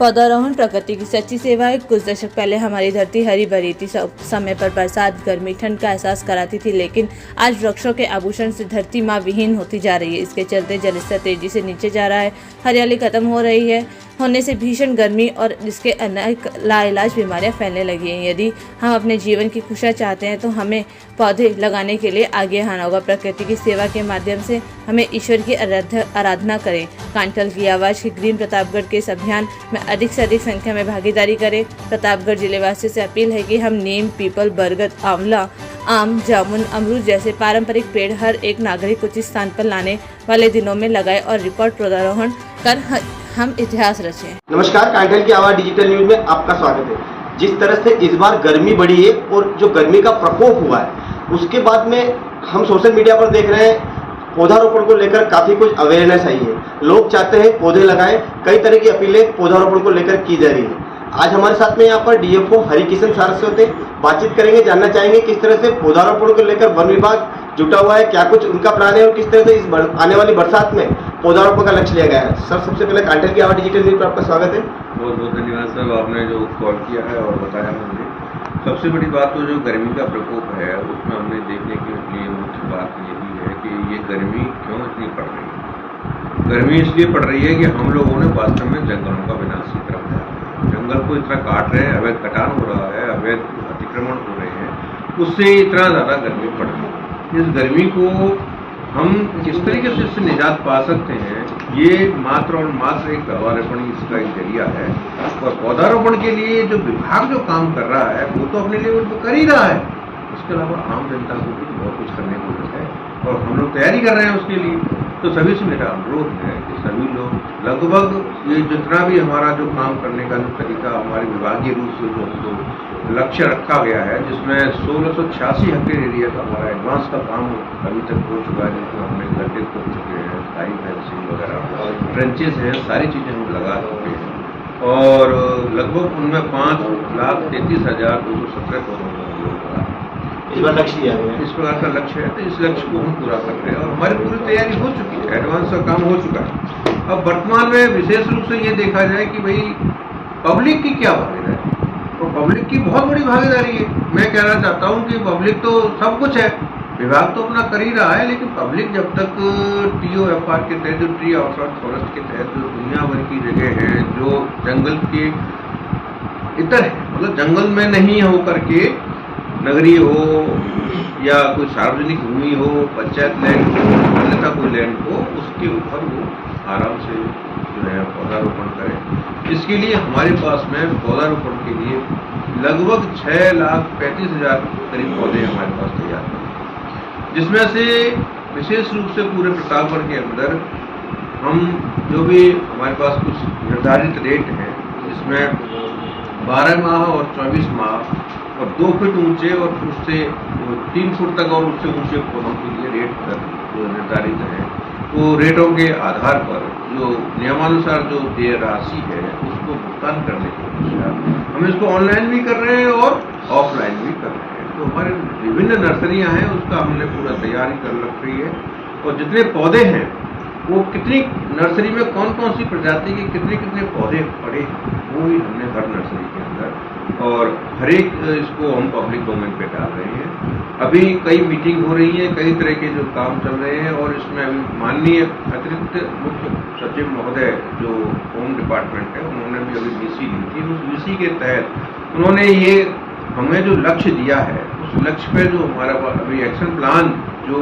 पौधारोहण प्रकृति की सच्ची सेवा है। कुछ दशक पहले हमारी धरती हरी भरी थी, समय पर बरसात, गर्मी, ठंड का एहसास कराती थी, लेकिन आज वृक्षों के आभूषण से धरती माँ विहीन होती जा रही है। इसके चलते जलस्तर तेजी से नीचे जा रहा है, हरियाली खत्म हो रही है, होने से भीषण गर्मी और जिसके अनेक लाइलाज बीमारियां फैलने लगी हैं। यदि हम अपने जीवन की खुशियाँ चाहते हैं तो हमें पौधे लगाने के लिए आगे आना होगा। प्रकृति की सेवा के माध्यम से हमें ईश्वर की आराधना करें। कांठल की आवाज़ के ग्रीन प्रतापगढ़ के इस अभियान में अधिक से अधिक संख्या में भागीदारी करें। प्रतापगढ़ जिलेवासियों से अपील है कि हम नीम, पीपल, बरगद, आंवला, आम, जामुन, अमरूद जैसे पारंपरिक पेड़ हर एक नागरिक उचित स्थान पर लाने वाले दिनों में लगाए और रिकॉर्ड पौधारोहण कर हम इतिहास रचें। नमस्कार, कांठल की आवाज़ डिजिटल न्यूज में आपका स्वागत है। जिस तरह से इस बार गर्मी बढ़ी है और जो गर्मी का प्रकोप हुआ है उसके बाद में हम सोशल मीडिया पर देख रहे हैं पौधारोपण को लेकर काफी कुछ अवेयरनेस आई है। लोग चाहते हैं पौधे लगाएं, कई तरह की अपीलें पौधारोपण को लेकर की जा रही है। आज हमारे साथ में यहाँ पर डीएफओ हरिकिशन सारस्वत बातचीत करेंगे, जानना चाहेंगे किस तरह से पौधारोपण को लेकर वन विभाग जुटा हुआ है, क्या कुछ उनका प्लान है और किस तरह से इस आने वाली बरसात में पौधारोपण का लक्ष्य लिया गया है। सर, सबसे पहले कांठल की आवाज़ डिजिटल न्यूज पर आपका स्वागत है। बहुत बहुत धन्यवाद सर, आपने जो कॉल किया है और बताया मुझे। सबसे बड़ी बात तो जो गर्मी का प्रकोप है उसमें हमने देखने के लिए मुख्य बात यही है कि ये गर्मी क्यों इतनी पड़ रही है। गर्मी इसलिए पड़ रही है कि हम लोगों ने वास्तव में जंगलों का विनाश की तरफ जा रहे हैं। जंगल को इतना काट रहे हैं, अवैध कटान हो रहा है, अवैध अतिक्रमण हो रहे हैं, उससे इतना ज़्यादा गर्मी पड़ रही है। इस गर्मी को हम किस तरीके से इससे निजात पा सकते हैं, ये मात्र और मात्र एक पौधारोपण इसका एक जरिया है। और पौधारोपण के लिए जो विभाग जो काम कर रहा है वो तो अपने लेवल पर कर ही रहा है, उसके अलावा आम जनता को भी बहुत कुछ करने को है और हम लोग तैयारी कर रहे हैं उसके लिए। तो सभी से मेरा अनुरोध है कि सभी लोग लगभग ये जितना भी हमारा जो काम करने का जो तरीका हमारे विभागीय रूप से जो लक्ष्य रखा गया है, जिसमें 1686 हेक्टेयर एरिया का हमारा एडवांस का काम अभी तक हो चुका है, जिसमें हमने गड्ढे खोद चुके हैं, स्काई फेंसिंग वगैरह, ट्रेंचेस हैं, सारी चीज़ें हम लगा चुके हैं और लगभग उनमें 5,33,217 पौधों को हम लोग लगा इस बार लक्ष्य लिया गया है। इस प्रकार का लक्ष्य है, तो इस लक्ष्य को हम पूरा कर रहे हैं और हमारी पूरी तैयारी हो चुकी है, एडवांस का काम हो चुका है। अब वर्तमान में विशेष रूप से ये देखा जाए कि भाई पब्लिक की क्या भागीदारी, तो पब्लिक की बहुत बड़ी भागीदारी है। मैं कहना चाहता हूँ कि पब्लिक तो सब कुछ है, विभाग तो अपना कर ही रहा है, लेकिन पब्लिक जब तक TOFR के तहत, जो ट्री आउटसाइड फॉरेस्ट के तहत जो दुनिया भर की जगह है जो जंगल के इतर है, मतलब जंगल में नहीं हो करके नगरीय हो या कोई सार्वजनिक भूमि हो, पंचायत लैंड हो, अन्यथा कोई लैंड हो, उसके ऊपर वो आराम से जो है पौधारोपण करें। इसके लिए हमारे पास में पौधारोपण के लिए लगभग 6,35,000 करीब पौधे हमारे पास तैयार हैं, जिसमें से विशेष रूप से पूरे प्रतापगढ़ के अंदर हम जो भी हमारे पास कुछ निर्धारित रेट हैं, जिसमें 12 माह और 24 माह और 2 फीट ऊंचे और उससे 3 फुट तक और उससे ऊंचे पौधों के लिए रेट जो निर्धारित है, वो रेटों के आधार पर जो नियमानुसार जो देय राशि है उसको भुगतान करने के अनुसार हम इसको ऑनलाइन भी कर रहे हैं और ऑफलाइन भी कर रहे हैं। तो हमारे विभिन्न नर्सरियाँ हैं, उसका हमने पूरा तैयारी कर रखी है और जितने पौधे हैं वो कितनी नर्सरी में कौन कौन सी प्रजाति के कितने कितने पौधे पड़े हैं वो भी हमने हर नर्सरी के अंदर और हर एक इसको हम पब्लिक डोमेन पे डाल रहे हैं। अभी कई मीटिंग हो रही है, कई तरह के जो काम चल रहे हैं और इसमें अभी माननीय अतिरिक्त मुख्य सचिव महोदय जो होम डिपार्टमेंट है, उन्होंने भी अभी VC ली थी। उस VC के तहत उन्होंने ये हमें जो लक्ष्य दिया है, उस लक्ष्य पे जो हमारा अभी एक्शन प्लान जो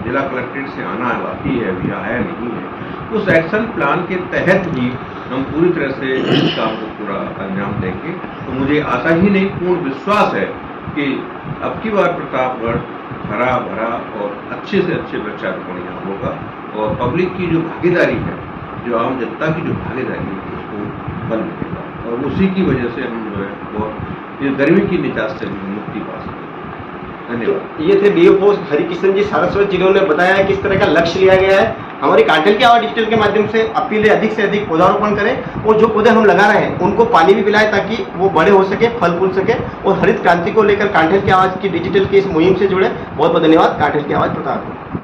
जिला कलेक्ट्रेट से आना बाकी है, अभी आया नहीं है, उस एक्शन प्लान के तहत ही हम पूरी तरह से इस काम को पूरा अंजाम देंगे। तो मुझे आशा ही नहीं, पूर्ण विश्वास है कि अब की बार प्रतापगढ़ हरा भरा और अच्छे से अच्छे वृक्षारोपण यहाँ होगा और पब्लिक की जो भागीदारी है, जो आम जनता की जो भागीदारी है, उसको बल मिलेगा और उसी की वजह से हम जो है बहुत ये गर्मी की निजात से मुक्ति पा सकते हैं। धन्यवाद। ये थे डीएफओ हरिकिशन जी सारस्वत, जिन्होंने बताया किस तरह का लक्ष्य लिया गया है। हमारी कांठल की आवाज़ डिजिटल के माध्यम से अपील है अधिक से अधिक पौधारोपण करें और जो पौधे हम लगा रहे हैं उनको पानी भी पिलाएं ताकि वो बड़े हो सके, फल फूल सके। और हरित क्रांति को लेकर कांठल की आवाज़ की डिजिटल की इस मुहिम से जुड़े बहुत बहुत धन्यवाद। कांठल की आवाज़ प्रतापगढ़।